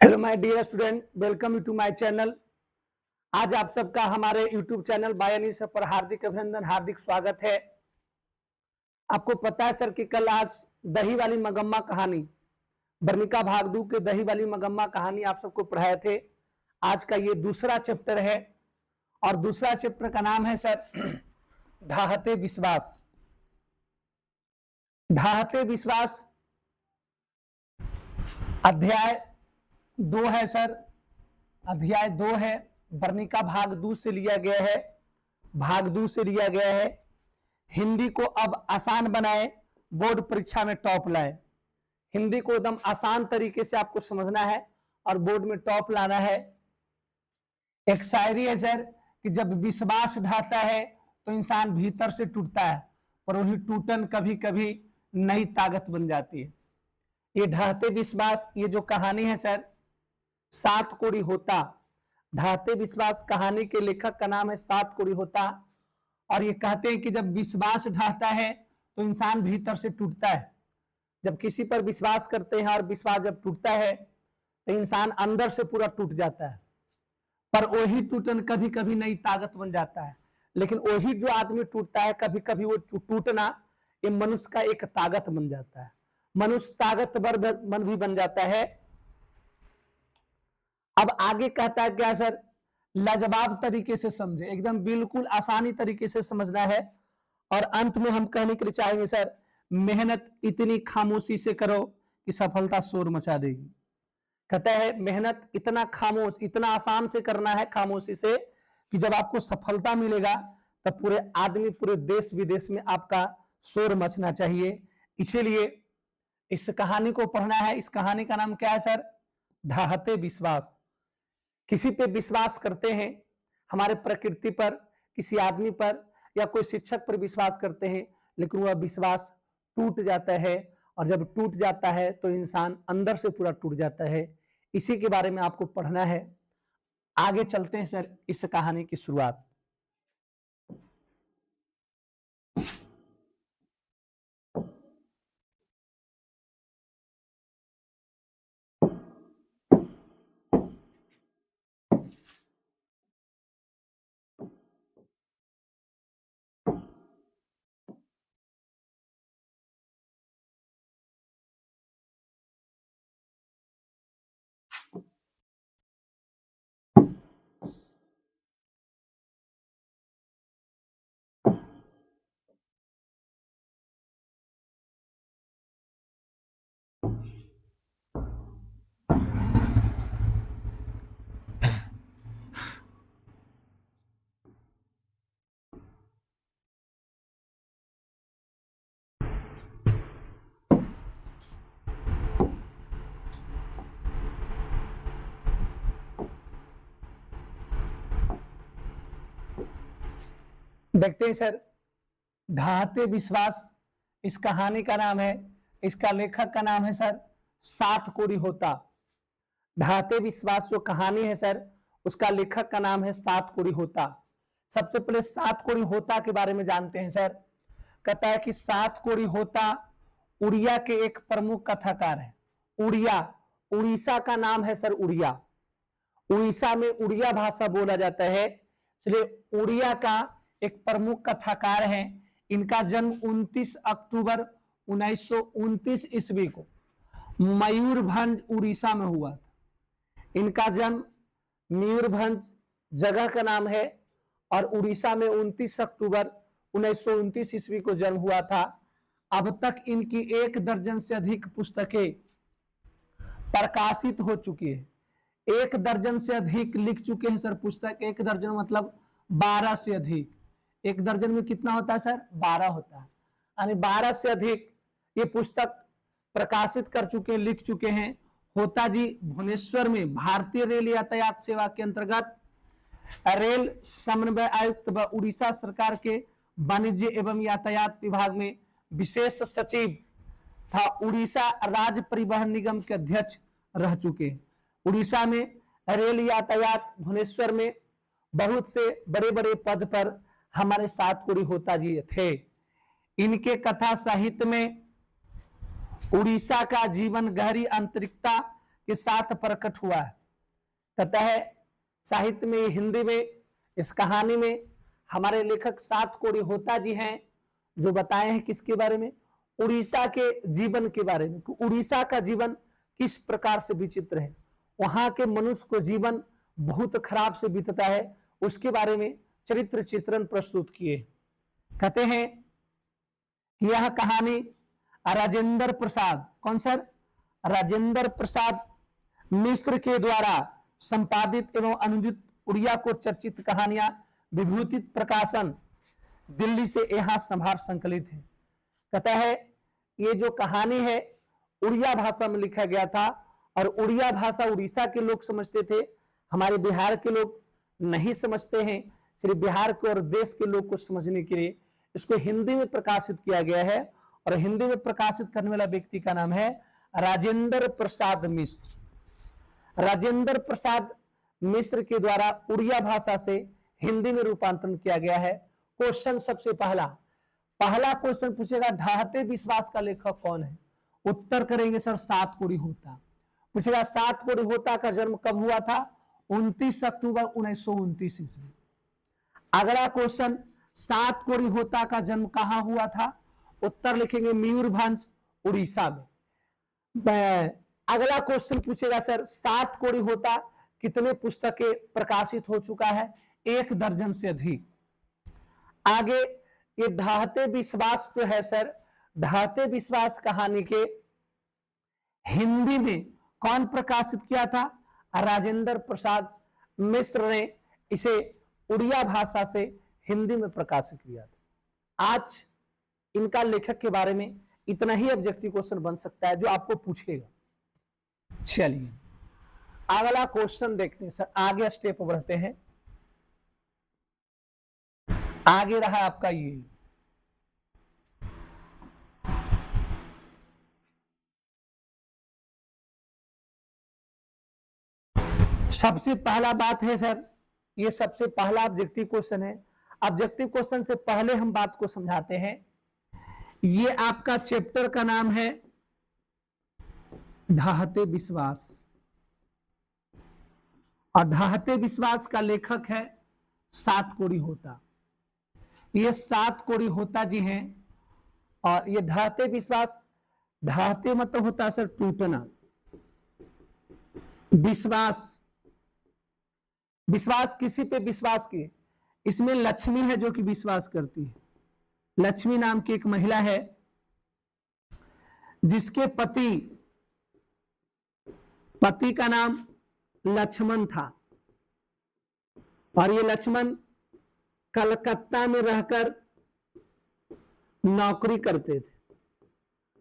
Hello my dear student, welcome you to my channel. आज आप सबका हमारे यूट्यूब चैनल बायानी से पर हार्दिक अभिनंदन, हार्दिक स्वागत है। आपको पता है सर कि कल आज दही वाली मगम्मा कहानी, बर्निका भागदू के दही वाली मगम्मा कहानी आप सबको पढ़ाए थे। आज का ये दूसरा चैप्टर है और दूसरा चैप्टर का नाम है सर ढाहते विश्वास। ढाहते विश्वास अध्याय 2 है सर, अध्याय 2 है। बर्निका भागदू से लिया गया है, भागदू से लिया गया है। हिंदी को अब आसान बनाए, बोर्ड परीक्षा में टॉप लाए। हिंदी को एकदम आसान तरीके से आपको समझना है और बोर्ड में टॉप लाना है। एक शायरी है सर कि जब विश्वास ढाता है तो इंसान भीतर से टूटता है, पर वही टूटन कभी कभी नई ताकत बन जाती है। ये ढाहते विश्वास, ये जो कहानी है सर, सात कोड़ी होता। ढाहते विश्वास कहानी के लेखक का नाम है सात कोड़ी होता। और ये कहते हैं कि जब विश्वास ढाहता है तो इंसान भीतर से टूटता है। जब किसी पर विश्वास करते हैं और विश्वास जब टूटता है तो इंसान अंदर से पूरा टूट जाता है, पर वही टूटन कभी कभी नई ताकत बन जाता है। लेकिन वही जो आदमी टूटता है, कभी कभी वो टूटना ये मनुष्य का एक ताकत बन जाता है। मनुष्य ताकतवर मन भी बन जाता है। अब आगे कहता है क्या सर, लाजवाब तरीके से समझे, एकदम बिल्कुल आसानी तरीके से समझना है। और अंत में हम कहने के लिए चाहेंगे सर, मेहनत इतनी खामोशी से करो कि सफलता शोर मचा देगी। कहता है मेहनत इतना खामोश, इतना आसान से करना है खामोशी से कि जब आपको सफलता मिलेगा तब पूरे आदमी, पूरे देश विदेश में आपका शोर मचना चाहिए। इसीलिए इस कहानी को पढ़ना है। इस कहानी का नाम क्या है सर? ढाहते विश्वास। किसी पे विश्वास करते हैं, हमारे प्रकृति पर, किसी आदमी पर या कोई शिक्षक पर विश्वास करते हैं, लेकिन वह विश्वास टूट जाता है। और जब टूट जाता है तो इंसान अंदर से पूरा टूट जाता है। इसी के बारे में आपको पढ़ना है। आगे चलते हैं सर इस कहानी की शुरुआत। देखते हैं सर, ढाहते विश्वास इस कहानी का नाम है। इसका लेखक का नाम है सर सात कोड़ी होता। ढाहते विश्वास जो कहानी है सर, उसका लेखक का नाम है सात कोड़ी होता। सबसे पहले सात कोड़ी होता के बारे में जानते हैं सर। कहता है कि सात कोड़ी होता उड़िया के एक प्रमुख कथाकार है। उड़िया, उड़ीसा का नाम है सर उड़िया। उड़ीसा में उड़िया भाषा बोला जाता है, इसलिए उड़िया का एक प्रमुख कथाकार है। इनका जन्म 29 अक्टूबर 1929 ईस्वी को मयूरभंज उड़ीसा में हुआ था। इनका जन्म मयूरभंज जगह का नाम है और उड़ीसा में 29 अक्टूबर 1929 ईस्वी को जन्म हुआ था। अब तक इनकी 1 दर्जन से अधिक पुस्तकें प्रकाशित हो चुकी है। 1 दर्जन से अधिक लिख चुके हैं सर पुस्तक। 1 दर्जन मतलब 12 से अधिक। 1 दर्जन में कितना होता है सर? 12 होता है। यानी 12 से अधिक ये पुस्तक प्रकाशित कर चुके हैं, लिख चुके हैं। होता जी भुवनेश्वर में भारतीय रेल यातायात सेवा के अंतर्गत रेल समन्वय आयुक्त व उड़ीसा सरकार के वाणिज्य एवं यातायात विभाग में विशेष सचिव था। उड़ीसा राज्य परिवहन निगम के अध्यक्ष रह चुके हैं। उड़ीसा में रेल यातायात भुवनेश्वर में बहुत से बड़े बड़े पद पर हमारे सात कोड़ी होता जी थे। इनके कथा साहित्य में उड़ीसा का जीवन, गहरी आंतरिकता, के साथ प्रकट हुआ है। कहता है साहित्य में, हिंदी में, इस कहानी में हमारे लेखक 7 कोड़ी होता जी हैं, जो बताए हैं किसके बारे में, उड़ीसा के जीवन के बारे में। उड़ीसा का जीवन किस प्रकार से विचित्र है, वहां के मनुष्य को जीवन बहुत खराब से बीतता है, उसके बारे में चरित्र चित्रण प्रस्तुत किए। कहते हैं कि यह कहानी राजेंद्र प्रसाद, कौन सर, राजेंद्र प्रसाद मिश्र के द्वारा संपादित एवं अनुदित उड़िया को चर्चित कहानियां विभूतित प्रकाशन दिल्ली से यहां संभार संकलित है। कहता है ये जो कहानी है उड़िया भाषा में लिखा गया था, और उड़िया भाषा उड़ीसा के लोग समझते थे, हमारे बिहार के लोग नहीं समझते हैं। सिर्फ बिहार के और देश के लोग को समझने के लिए इसको हिंदी में प्रकाशित किया गया है, और हिंदी में प्रकाशित करने वाला व्यक्ति का नाम है राजेंद्र प्रसाद मिश्र। राजेंद्र प्रसाद मिश्र के द्वारा उड़िया भाषा से हिंदी में रूपांतरण किया गया है। क्वेश्चन सबसे पहला क्वेश्चन पूछेगा, ढाहते विश्वास का लेखक कौन है? उत्तर करेंगे सर 7 कोड़ी होता। पूछेगा 7 कोड़ी होता का जन्म कब हुआ था? 29 अक्टूबर 1929 ईस्वी। अगला क्वेश्चन, 7 कोड़ी होता का जन्म कहां हुआ था? उत्तर लिखेंगे मयूरभंज उड़ीसा में। अगला क्वेश्चन पूछेगा सर 7 कोड़ी होता कितने पुस्तकें प्रकाशित हो चुका है? 1 दर्जन से अधिक। आगे ये ढाहते विश्वास जो है सर, ढाहते विश्वास कहानी के हिंदी में कौन प्रकाशित किया था? राजेंद्र प्रसाद मिश्र ने इसे उड़िया भाषा से हिंदी में प्रकाशित किया था। आज इनका लेखक के बारे में इतना ही ऑब्जेक्टिव क्वेश्चन बन सकता है जो आपको पूछेगा। चलिए अगला क्वेश्चन देखते हैं सर, आगे स्टेप बढ़ते हैं। आगे रहा आपका ये, सबसे पहला बात है सर, ये सबसे पहला ऑब्जेक्टिव क्वेश्चन है। ऑब्जेक्टिव क्वेश्चन से पहले हम बात को समझाते हैं। ये आपका चैप्टर का नाम है ढाहते विश्वास, और ढाहते विश्वास का लेखक है 7 कोड़ी होता। ये 7 कोड़ी होता जी हैं, और ये ढाहते विश्वास, ढाहते मतलब होता है सर टूटना, विश्वास, विश्वास किसी पे विश्वास किए। इसमें लक्ष्मी है जो कि विश्वास करती है। लक्ष्मी नाम की एक महिला है जिसके पति का नाम लक्ष्मण था, और ये लक्ष्मण कलकत्ता में रहकर नौकरी करते थे।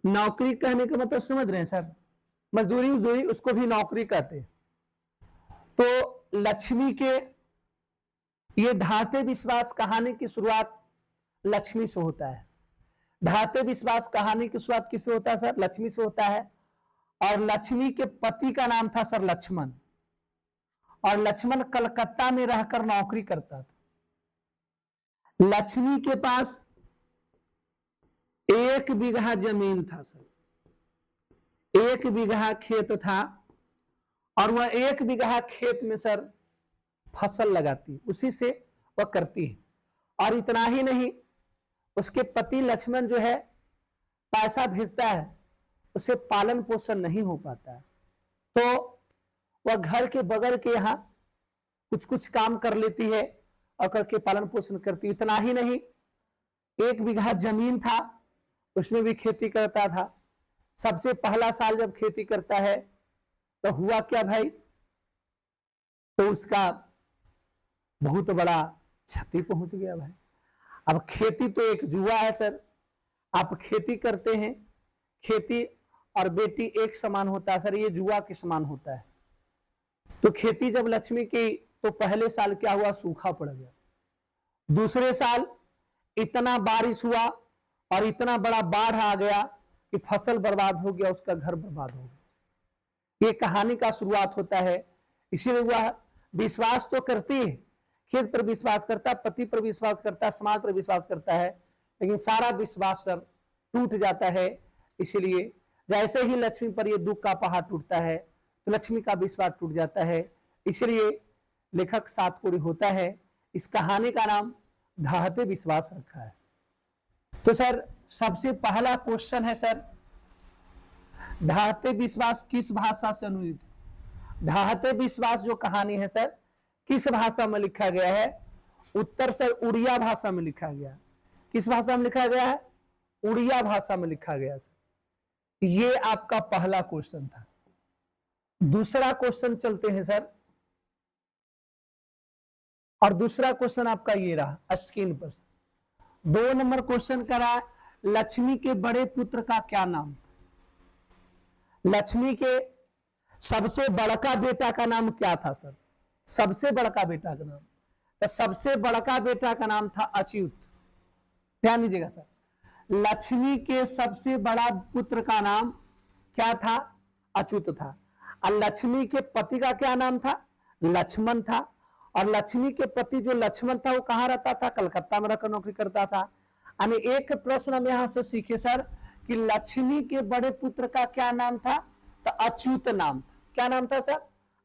नौकरी कहने का मतलब समझ रहे हैं सर, मजदूरी उसको भी नौकरी कहते हैं। तो लक्ष्मी के ये ढाहते विश्वास कहानी की शुरुआत लक्ष्मी से होता है। ढाहते विश्वास कहानी की शुरुआत किससे होता है सर? लक्ष्मी से होता है। और लक्ष्मी के पति का नाम था सर लक्ष्मण, और लक्ष्मण कलकत्ता में रहकर नौकरी करता था। लक्ष्मी के पास 1 बीघा जमीन था सर, 1 बीघा खेत था, और वह 1 बीघा खेत में सर फसल लगाती, उसी से वह करती है। और इतना ही नहीं, उसके पति लक्ष्मण जो है पैसा भेजता है, उसे पालन पोषण नहीं हो पाता है, तो वह घर के बगल के यहाँ कुछ कुछ काम कर लेती है और करके पालन पोषण करती। इतना ही नहीं, 1 बीघा जमीन था, उसमें भी खेती करता था। सबसे पहला साल जब खेती करता है तो हुआ क्या भाई, तो उसका बहुत बड़ा क्षति पहुंच गया भाई। अब खेती तो एक जुआ है सर, आप खेती करते हैं, खेती और बेटी एक समान होता है सर, ये जुआ के समान होता है। तो खेती जब लक्ष्मी की, तो पहले साल क्या हुआ, सूखा पड़ गया। दूसरे साल इतना बारिश हुआ और इतना बड़ा बाढ़ आ गया कि फसल बर्बाद हो गया, उसका घर बर्बाद हो गया। ये कहानी का शुरुआत होता है। इसीलिए वह विश्वास तो करती है, खेत पर विश्वास करता है, पति पर विश्वास करता है, समाज पर विश्वास करता है, लेकिन सारा विश्वास सर टूट जाता है। इसीलिए जैसे ही लक्ष्मी पर ये दुख का पहाड़ टूटता है, तो लक्ष्मी का विश्वास टूट जाता है, इसलिए लेखक सातकोड़ी होता है। इस कहानी का नाम ढाहते विश्वास रखा है। तो सर सबसे पहला क्वेश्चन है सर, ढाहते विश्वास किस भाषा से अनुदित? ढाहते विश्वास जो कहानी है सर किस भाषा में लिखा गया है? उत्तर सर उड़िया भाषा में लिखा गया। किस भाषा में लिखा गया है? उड़िया भाषा में लिखा गया सर। ये आपका पहला क्वेश्चन था। दूसरा क्वेश्चन चलते हैं सर, और दूसरा क्वेश्चन आपका ये रहा स्क्रीन पर। 2 नंबर क्वेश्चन करा, लक्ष्मी के बड़े पुत्र का क्या नाम था? लक्ष्मी के सबसे बड़का बेटा का नाम क्या था सर? सबसे बड़का बेटा का नाम, तो सबसे बड़का बेटा का नाम था अच्युत। ध्यान दीजिएगा सर, लक्ष्मी के सबसे बड़ा पुत्र का नाम क्या था? अच्युत था। और लक्ष्मी के पति का क्या नाम था? लक्ष्मण था। और लक्ष्मी के पति जो लक्ष्मण था वो कहां रहता था? कलकत्ता में रहकर नौकरी करता था। यानी एक प्रश्न हम यहां से सीखे सर कि लक्ष्मी के बड़े पुत्र का क्या नाम था? तो अच्युत नाम था। क्या नाम था सर?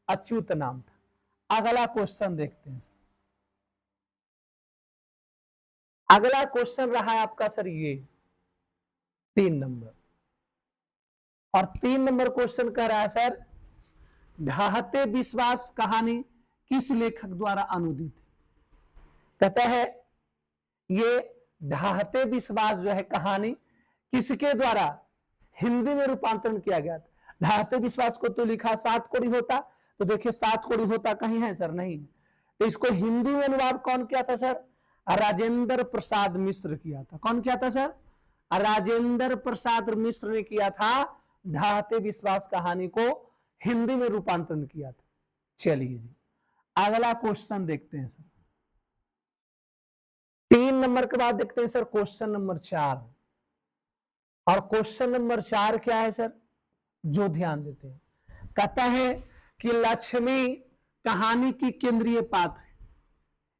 अच्युत नाम था। अगला क्वेश्चन देखते हैं। अगला क्वेश्चन रहा है आपका सर ये 3 नंबर, और 3 नंबर क्वेश्चन कह रहा है सर, ढाहते विश्वास कहानी किस लेखक द्वारा अनुदित है? कहता है ये ढाहते विश्वास जो है कहानी किसके द्वारा हिंदी में रूपांतरण किया गया था? ढाहते विश्वास को तो लिखा सातकोड़ी होता, तो देखिए सातकोड़ी होता कहीं है सर? नहीं। तो इसको हिंदी में अनुवाद कौन किया था सर? राजेंद्र प्रसाद मिश्र किया था। कौन किया था सर? राजेंद्र प्रसाद मिश्र ने किया था। ढाहते विश्वास कहानी को हिंदी में रूपांतरण किया था। चलिए जी अगला क्वेश्चन देखते हैं सर। 3 नंबर के बाद देखते हैं सर क्वेश्चन नंबर 4। और क्वेश्चन नंबर 4 क्या है सर? जो ध्यान देते हैं, कहता है कि लक्ष्मी कहानी की केंद्रीय पात्र है।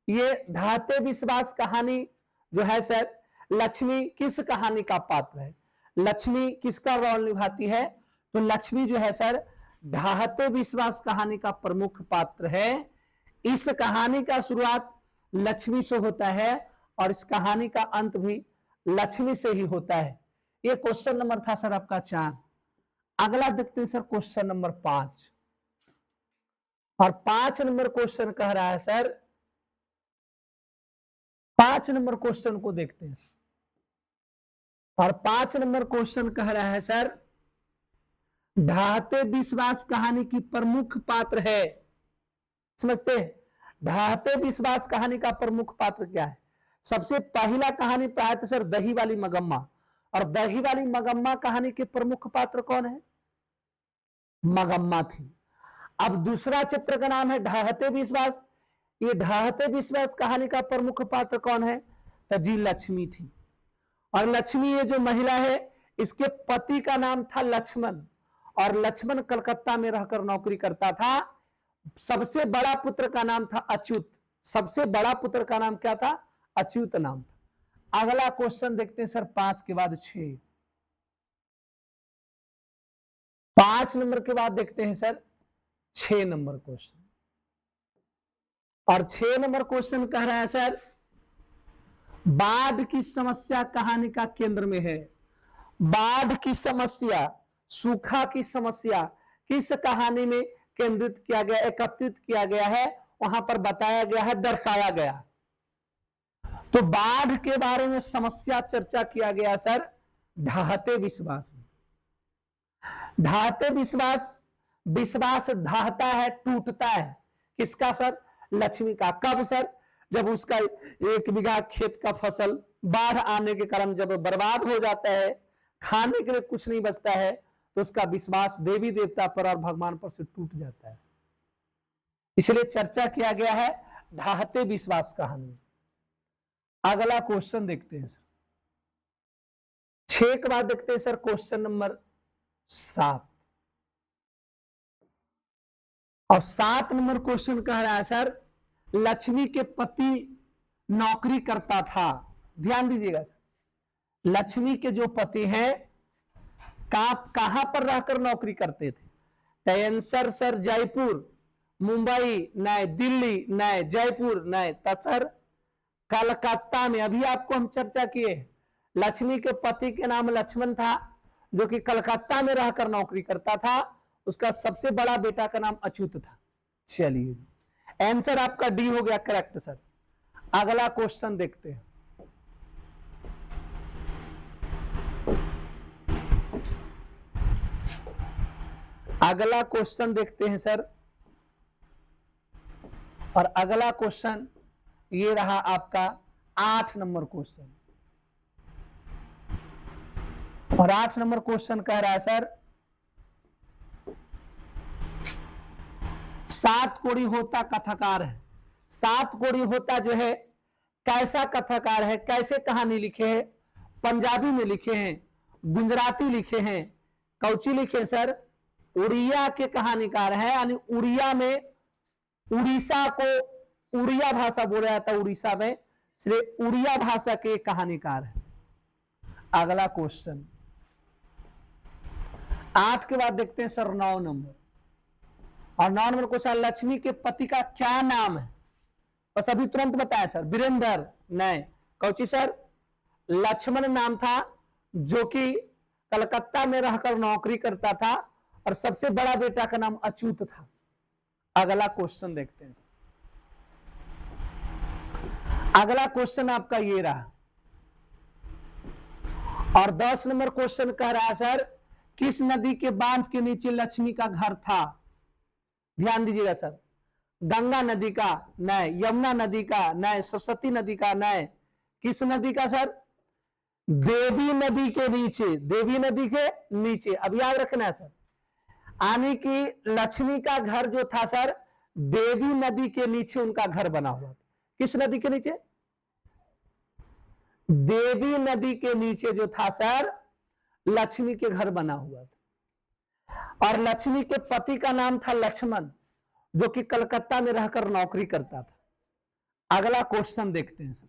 ये ढाहते विश्वास कहानी जो है सर, लक्ष्मी किस कहानी का पात्र है? लक्ष्मी किसका रोल निभाती है? तो लक्ष्मी जो है सर ढाहते विश्वास कहानी का प्रमुख पात्र है। इस कहानी का शुरुआत लक्ष्मी से होता है और इस कहानी का अंत भी लक्ष्मी से ही होता है। ये क्वेश्चन नंबर था सर आपका 4। अगला देखते हैं सर क्वेश्चन नंबर 5। और 5 नंबर क्वेश्चन कह रहा है सर, 5 नंबर क्वेश्चन को देखते हैं। और 5 नंबर क्वेश्चन कह रहा है सर, ढाहते विश्वास कहानी की प्रमुख पात्र है। समझते हैं ढाहते विश्वास कहानी का प्रमुख पात्र क्या है? सबसे पहला कहानी पाया था सर दही वाली मगम्मा, और दही वाली मगम्मा कहानी के प्रमुख पात्र कौन है? मगम्मा थी। अब दूसरा चित्र का नाम है ढाहते विश्वास। ये ढाहते विश्वास कहानी का प्रमुख पात्र कौन है? तो जी लक्ष्मी थी। और लक्ष्मी ये जो महिला है इसके पति का नाम था लक्ष्मण, और लक्ष्मण कलकत्ता में रहकर नौकरी करता था। सबसे बड़ा पुत्र का नाम था अच्युत। सबसे बड़ा पुत्र का नाम क्या था? अच्युत नाम था। अगला क्वेश्चन देखते हैं सर 5 के बाद 6। 5 नंबर के बाद देखते हैं सर 6 नंबर क्वेश्चन। और 6 नंबर क्वेश्चन कह रहा है सर, बाढ़ की समस्या कहानी का केंद्र में है। बाढ़ की समस्या, सूखा की समस्या किस कहानी में केंद्रित किया गया, एकत्रित किया गया है, वहां पर बताया गया है, दर्शाया गया। तो बाढ़ के बारे में समस्या चर्चा किया गया सर ढाहते विश्वास में। ढाहते विश्वास, विश्वास ढाहता है, टूटता है। किसका सर? लक्ष्मी का। कब सर? जब उसका 1 बीघा खेत का फसल बाढ़ आने के कारण जब बर्बाद हो जाता है, खाने के लिए कुछ नहीं बचता है, तो उसका विश्वास देवी देवता पर और भगवान पर से टूट जाता है। इसलिए चर्चा किया गया है ढाहते विश्वास कहानी। अगला क्वेश्चन देखते हैं सर 6 के बाद देखते हैं सर क्वेश्चन नंबर 7। और 7 नंबर क्वेश्चन कह रहा है सर, लक्ष्मी के पति नौकरी करता था। ध्यान दीजिएगा सर, लक्ष्मी के जो पति हैं कहां पर रहकर नौकरी करते थे? आंसर सर जयपुर, मुंबई नहीं, दिल्ली नहीं, जयपुर नहीं, तो सर कलकत्ता में। अभी आपको हम चर्चा किए, लक्ष्मी के पति के नाम लक्ष्मण था, जो कि कलकत्ता में रहकर नौकरी करता था। उसका सबसे बड़ा बेटा का नाम अच्युत था। चलिए आंसर आपका डी हो गया करेक्ट सर। अगला क्वेश्चन देखते हैं। अगला क्वेश्चन देखते हैं सर, और अगला क्वेश्चन ये रहा आपका 8 नंबर क्वेश्चन। और 8 नंबर क्वेश्चन कह रहा है सर, 7 कोड़ी होता कथाकार है। 7 कोड़ी होता जो है कैसा कथाकार है, कैसे कहानी लिखे हैं? पंजाबी में लिखे हैं, गुजराती लिखे हैं, कौची लिखे सर? उड़िया के कहानीकार है, यानी उड़िया में, उड़ीसा को उड़िया भाषा बोला जाता है उड़ीसा में, इसलिए उड़िया भाषा के कहानीकार है। अगला क्वेश्चन 8 के बाद देखते हैं सर 9 नंबर। और 9 नंबर क्वेश्चन, लक्ष्मी के पति का क्या नाम है? बस अभी तुरंत बताया सर, वीरेंद्र नहीं, कौची सर? लक्ष्मण नाम था, जो कि कलकत्ता में रहकर नौकरी करता था, और सबसे बड़ा बेटा का नाम अच्युत था। अगला क्वेश्चन देखते हैं। अगला क्वेश्चन आपका ये रहा, और 10 नंबर क्वेश्चन कह रहा है सर, किस नदी के बांध के नीचे लक्ष्मी का घर था? ध्यान दीजिएगा सर, गंगा नदी का नहीं, यमुना नदी का नहीं, सरस्वती नदी का नहीं, किस नदी का सर? देवी नदी के नीचे, देवी नदी के नीचे। अब याद रखना है सर, यानी कि लक्ष्मी का घर जो था सर, देवी नदी के नीचे उनका घर बना हुआ था। किस नदी के नीचे? देवी नदी के नीचे जो था सर, लक्ष्मी के घर बना हुआ था। और लक्ष्मी के पति का नाम था लक्ष्मण, जो कि कलकत्ता में रहकर नौकरी करता था। अगला क्वेश्चन देखते हैं सर,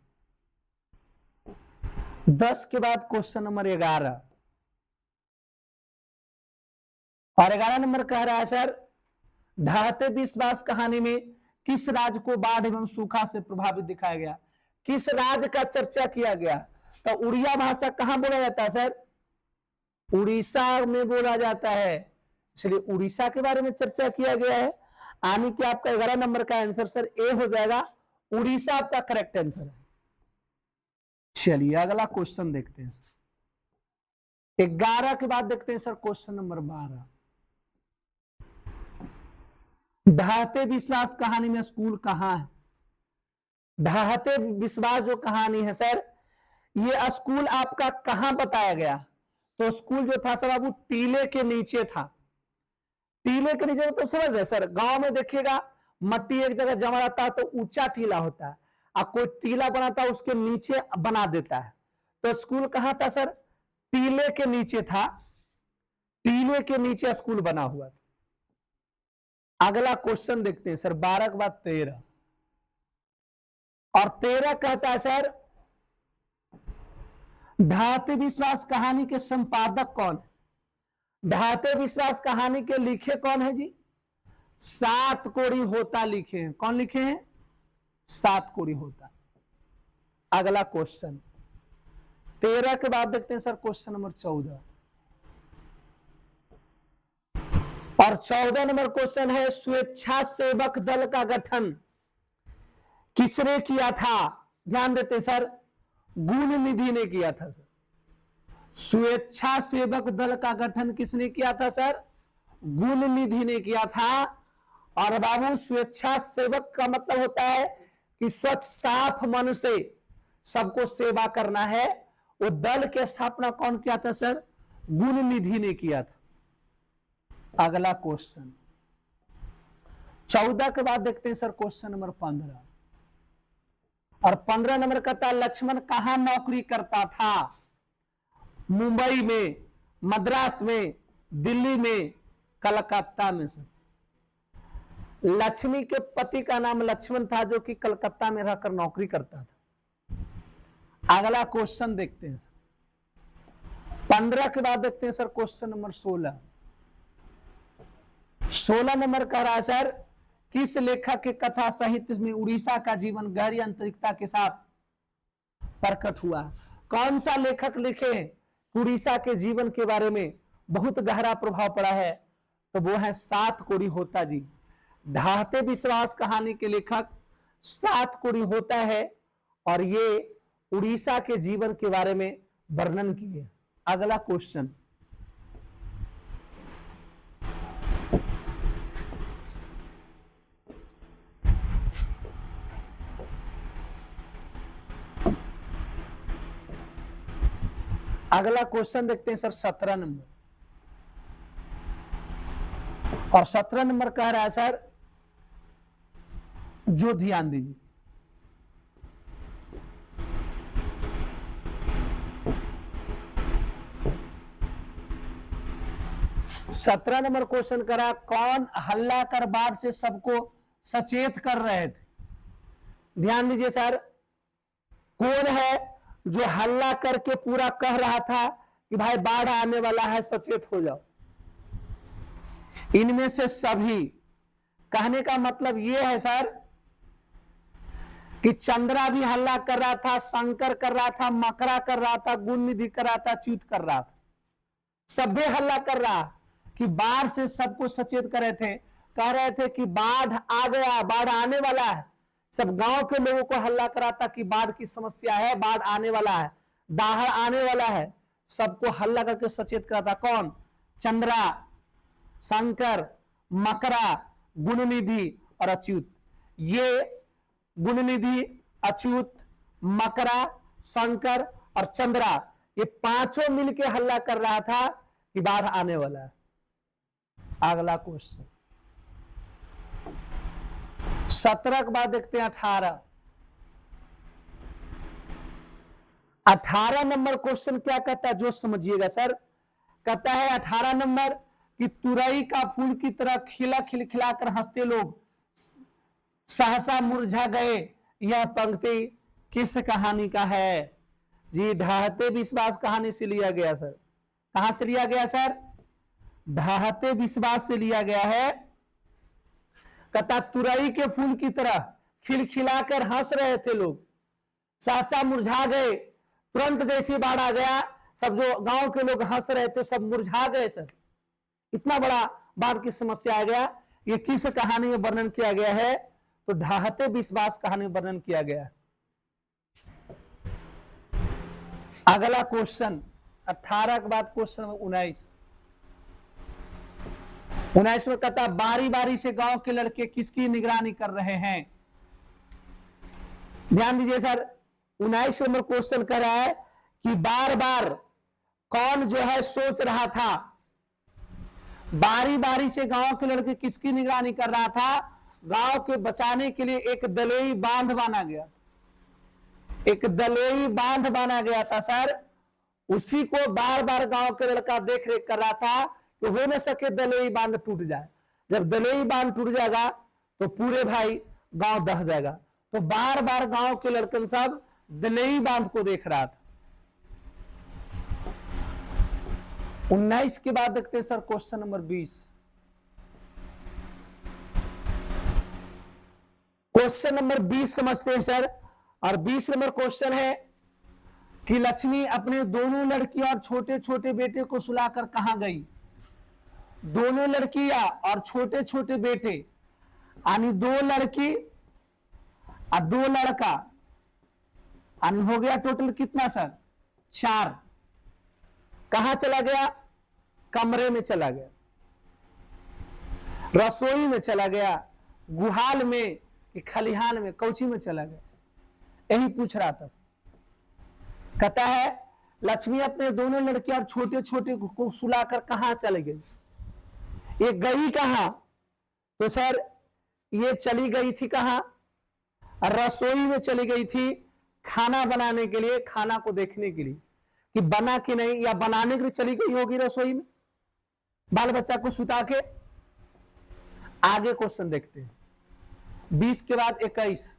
10 के बाद क्वेश्चन नंबर 11। और 11 नंबर कह रहा है सर, ढहते विश्वास कहानी में किस राज्य को बाढ़ एवं सूखा से प्रभावित दिखाया गया? किस राज्य का चर्चा किया गया? तो उड़िया भाषा कहां बोला जाता है सर? उड़ीसा में बोला जाता है, इसलिए उड़ीसा के बारे में चर्चा किया गया है। यानी कि आपका 11 नंबर का आंसर सर ए हो जाएगा, उड़ीसा आपका करेक्ट आंसर है। चलिए अगला क्वेश्चन देखते हैं सर। 11 के बाद देखते हैं सर क्वेश्चन नंबर 12। ढहते विश्वास कहानी में स्कूल कहां है? ढहते विश्वास जो कहानी है सर, ये स्कूल आपका कहां बताया गया? तो स्कूल जो था सर बाबू टीले के नीचे था। टीले के नीचे तो समझ रहे सर, गांव में देखिएगा मट्टी एक जगह जमा रहता है तो ऊंचा टीला होता है, और कोई टीला बनाता है उसके नीचे बना देता है। तो स्कूल कहां था सर? टीले के नीचे था, टीले के नीचे स्कूल बना हुआ था। अगला क्वेश्चन देखते हैं सर 12 के बाद 13। और 13 कहता है सर, ढहते विश्वास कहानी के संपादक कौन है? ढहते विश्वास कहानी के लिखे कौन है जी? 7 कोड़ी होता लिखे हैं। कौन लिखे हैं? 7 कोड़ी होता। अगला क्वेश्चन 13 के बाद देखते हैं सर क्वेश्चन नंबर 14। और 14 नंबर क्वेश्चन है, स्वेच्छासेवक दल का गठन किसने किया था? ध्यान देते सर, गुण निधि ने किया था सर। स्वेच्छासेवक दल का गठन किसने किया था सर? गुण निधि ने किया था। और बाबू स्वेच्छासेवक का मतलब होता है कि स्वच्छ साफ मन से सबको सेवा करना है। वो दल की स्थापना कौन किया था सर? गुण निधि ने किया था। अगला क्वेश्चन 14 के बाद देखते हैं सर क्वेश्चन नंबर 15। और 15 नंबर कहता है, लक्ष्मण कहां नौकरी करता था? मुंबई में, मद्रास में, दिल्ली में, कलकत्ता में सर। लक्ष्मी के पति का नाम लक्ष्मण था, जो कि कलकत्ता में रहकर नौकरी करता था। अगला क्वेश्चन देखते हैं सर 15 के बाद देखते हैं सर क्वेश्चन नंबर 16। 16 नंबर कह रहा है सर, किस लेखक के कथा साहित्य में उड़ीसा का जीवन गहरी आंतरिकता के साथ प्रकट हुआ? कौन सा लेखक लिखे उड़ीसा के जीवन के बारे में बहुत गहरा प्रभाव पड़ा है? तो वो है सात कोड़ी होता जी। ढाहते विश्वास कहानी के लेखक सात कोड़ी होता है और ये उड़ीसा के जीवन के बारे में वर्णन किए। अगला क्वेश्चन, अगला क्वेश्चन देखते हैं सर 17 नंबर। और 17 नंबर कह रहा है सर, जो ध्यान दीजिए, सत्रह नंबर क्वेश्चन करा, कौन हल्ला कर बाढ़ से सबको सचेत कर रहे थे? ध्यान दीजिए सर, कौन है जो हल्ला करके पूरा कह रहा था कि भाई बाढ़ आने वाला है, सचेत हो जाओ? इनमें से सभी। कहने का मतलब यह है सर कि चंद्रा भी हल्ला कर रहा था, शंकर कर रहा था, मकरा कर रहा था, गुण निधि कर रहा था, च्युत कर रहा था। सभी हल्ला कर रहा कि बाढ़ से सबको सचेत कर रहे थे, कह रहे थे कि बाढ़ आ गया, बाढ़ आने वाला है। सब गांव के लोगों को हल्ला करा था कि बाढ़ की समस्या है, बाढ़ आने वाला है, दाहड़ आने वाला है। सबको हल्ला करके सचेत करा था। कौन? चंद्रा, शंकर, मकरा, गुणनिधि और अच्युत। ये गुणनिधि, अच्युत, मकरा, शंकर और चंद्रा, ये पांचों मिलके हल्ला कर रहा था कि बाढ़ आने वाला है। अगला क्वेश्चन 17 के बाद देखते हैं 18 नंबर क्वेश्चन क्या कहता है, जो समझिएगा सर। कहता है 18 नंबर कि तुरई का फूल की तरह खिला खिलखिलाकर हंसते लोग सहसा मुरझा गए, यह पंक्ति किस कहानी का है? जी, ढाहते विश्वास कहानी से लिया गया सर। कहां से लिया गया सर? ढाहते विश्वास से लिया गया है। कहता तुरई के फूल की तरह खिलखिलाकर हंस रहे थे लोग, सहसा मुरझा गए। तुरंत जैसे बाढ़ आ गया, सब जो गांव के लोग हंस रहे थे सब मुरझा गए सर। इतना बड़ा बाढ़ की समस्या आ गया। ये किस कहानी में वर्णन किया गया है? तो ढाहते विश्वास कहानी में वर्णन किया गया है। अगला क्वेश्चन 18 के बाद क्वेश्चन 19 में कहता बारी बारी से गांव के लड़के किसकी निगरानी कर रहे हैं? ध्यान दीजिए सर, 19 नंबर क्वेश्चन कर रहा है कि बार बार कौन जो है सोच रहा था, बारी बारी से गांव के लड़के किसकी निगरानी कर रहा था? गांव के बचाने के लिए एक दलेई बांध बांधा गया, एक दलेई बांध बांधा गया था सर। उसी को बार बार गांव के लड़का देख रेख कर रहा था कि हो न सके दलेई बांध टूट जाए। जब दलेई बांध टूट जाएगा तो पूरे भाई गांव दह जाएगा। तो बार बार गांव के लड़कन सब दलेई बांध को देख रहा था। 19 के बाद देखते हैं sir question number 20। Question number 20 समझते हैं सर। और 20 नंबर क्वेश्चन है कि लक्ष्मी अपने दोनों लड़कियां और छोटे छोटे बेटे को सुलाकर कहां गई? दोनों लड़कियां और छोटे छोटे बेटे, यानी 2 लड़की और 2 लड़का, यानी हो गया टोटल कितना सर? 4। कहां चला गया? कमरे में चला गया, रसोई में चला गया, गुहाल में कि खलिहान में, कौची में चला गया? यही पूछ रहा था। कहता है लक्ष्मी अपने दोनों लड़के और छोटे छोटे को सुलाकर कहां चली गई? ये गई कहां? तो सर ये चली गई थी कहां? रसोई में चली गई थी, खाना बनाने के लिए, खाना को देखने के लिए कि बना कि नहीं, या बनाने के लिए चली गई होगी रसोई में बाल बच्चा को सुता के। आगे क्वेश्चन देखते हैं 20 के बाद 21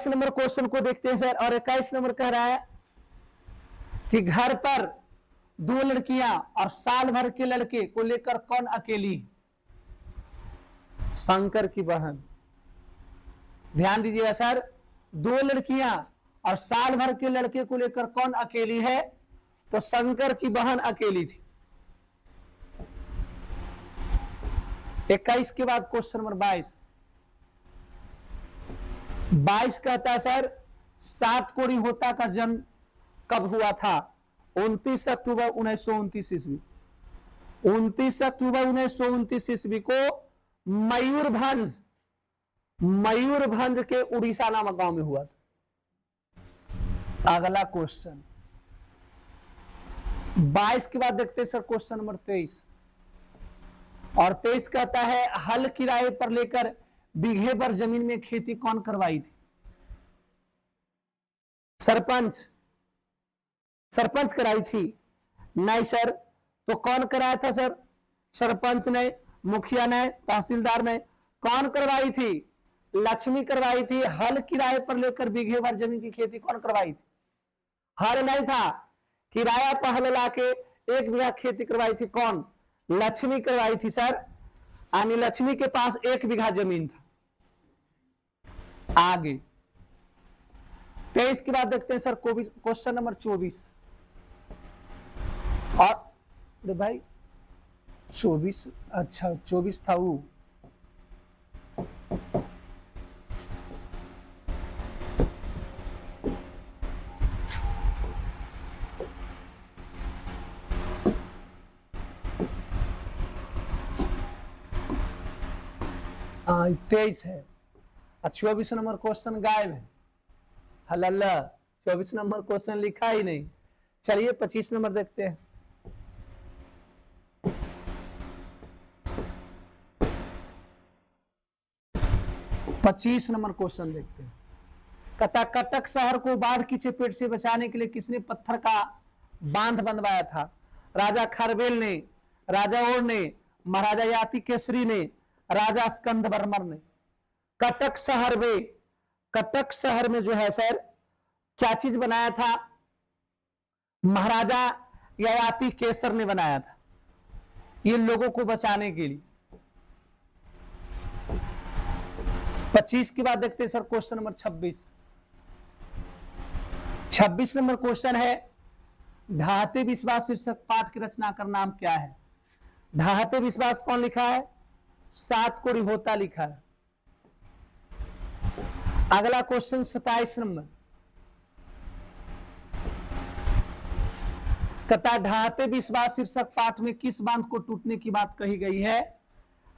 नंबर क्वेश्चन को देखते हैं सर। और 21 नंबर कह रहा है कि घर पर दो लड़कियां और साल भर के लड़के को लेकर कौन अकेली? शंकर की बहन। ध्यान दीजिएगा सर, दो लड़कियां और साल भर के लड़के को लेकर कौन अकेली है? तो शंकर की बहन अकेली थी। 21 के बाद क्वेश्चन नंबर 22। 22 कहता है सर, सातकोड़ी होता का जन्म कब हुआ था? 29 अक्टूबर 1929 ईस्वी। 29 अक्टूबर 1929 ईस्वी को मयूरभंज के उड़ीसा नामक गांव में हुआ था। अगला क्वेश्चन 22 के बाद देखते हैं सर क्वेश्चन नंबर 23। और 23 कहता है, हल किराए पर लेकर बीघे भर जमीन में खेती कौन करवाई थी? सरपंच कराई थी? नहीं सर। तो कौन कराया था सर? सरपंच ने, मुखिया ने, तहसीलदार ने। कौन करवाई थी? लक्ष्मी करवाई थी। हल किराए पर लेकर बीघे भर जमीन की खेती कौन करवाई थी? हल नहीं था, किराया पर हल लाके 1 बीघा खेती करवाई थी। कौन? लक्ष्मी करवाई थी सर। यानी लक्ष्मी के पास 1 बीघा जमीन था। आगे 23 के बाद देखते हैं सर क्वेश्चन नंबर 24। और अरे भाई 24, अच्छा 24 था वो। हाँ 23 है। 24 नंबर क्वेश्चन गायब है। हल्ला 24 नंबर क्वेश्चन लिखा ही नहीं। चलिए 25 नंबर देखते हैं। पच्चीस नंबर क्वेश्चन देखते हैं। कटक शहर को बाढ़ की चपेट से बचाने के लिए किसने पत्थर का बांध बनवाया था? राजा खरबेल ने, राजा और ने, महाराजा याति केसरी ने, राजा स्कंद वर्मन ने। कटक शहर में जो है सर क्या चीज बनाया था? महाराजा ययाति केसर ने बनाया था, ये लोगों को बचाने के लिए। 25 के बाद देखते हैं sir question number 26। 26 number question है, ढाहते विश्वास शीर्षक पाठ की रचनाकार नाम क्या है? ढाहते विश्वास कौन लिखा है? सातकोड़ी होता लिखा है। अगला क्वेश्चन 27 नंबर, तथा ढाहते विश्वास शीर्षक पाठ में किस बांध को टूटने की बात कही गई है?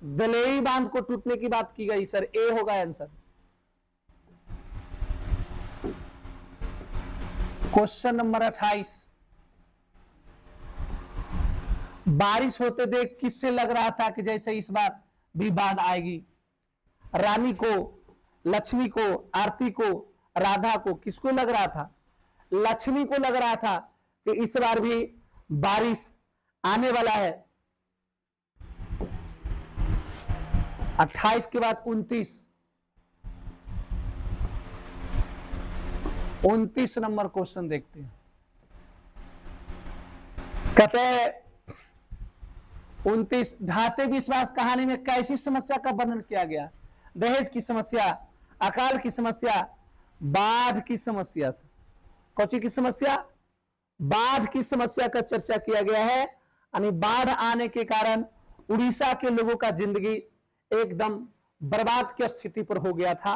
दलेई बांध को टूटने की बात की गई सर। ए होगा आंसर। क्वेश्चन नंबर 28, बारिश होते देख किससे लग रहा था कि जैसे इस बार भी बाढ़ आएगी? रानी को, लक्ष्मी को, आरती को, राधा को? किसको लग रहा था? लक्ष्मी को लग रहा था कि इस बार भी बारिश आने वाला है। 28 के बाद 29 नंबर क्वेश्चन देखते हैं। कहते हैं 29, ढाहते विश्वास कहानी में कैसी समस्या का वर्णन किया गया? दहेज की समस्या, अकाल की समस्या, बाढ़ की समस्या। कौन की समस्या? बाढ़ की समस्या का चर्चा किया गया है। यानी बाढ़ आने के कारण उड़ीसा के लोगों का जिंदगी एकदम बर्बाद की स्थिति पर हो गया था।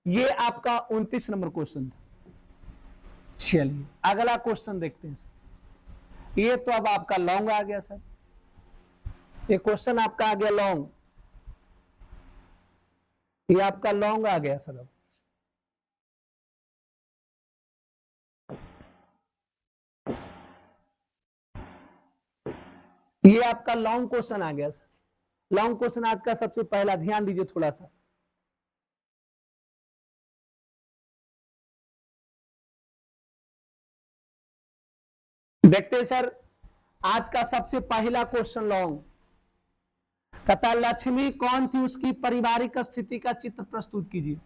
ये आपका 29 नंबर क्वेश्चन था। चलिए अगला क्वेश्चन देखते हैं। ये तो अब आपका लॉन्ग आ गया सर, ये क्वेश्चन आपका आ गया लॉन्ग, ये आपका लॉन्ग आ गया सर। अब ये आपका लॉन्ग क्वेश्चन आ गया सर। लॉन्ग क्वेश्चन आज का सबसे पहला, ध्यान दीजिए थोड़ा सा। देखते हैं सर आज का सबसे पहला क्वेश्चन लॉन्ग। कहता लक्ष्मी कौन थी, उसकी पारिवारिक स्थिति का चित्र प्रस्तुत कीजिए।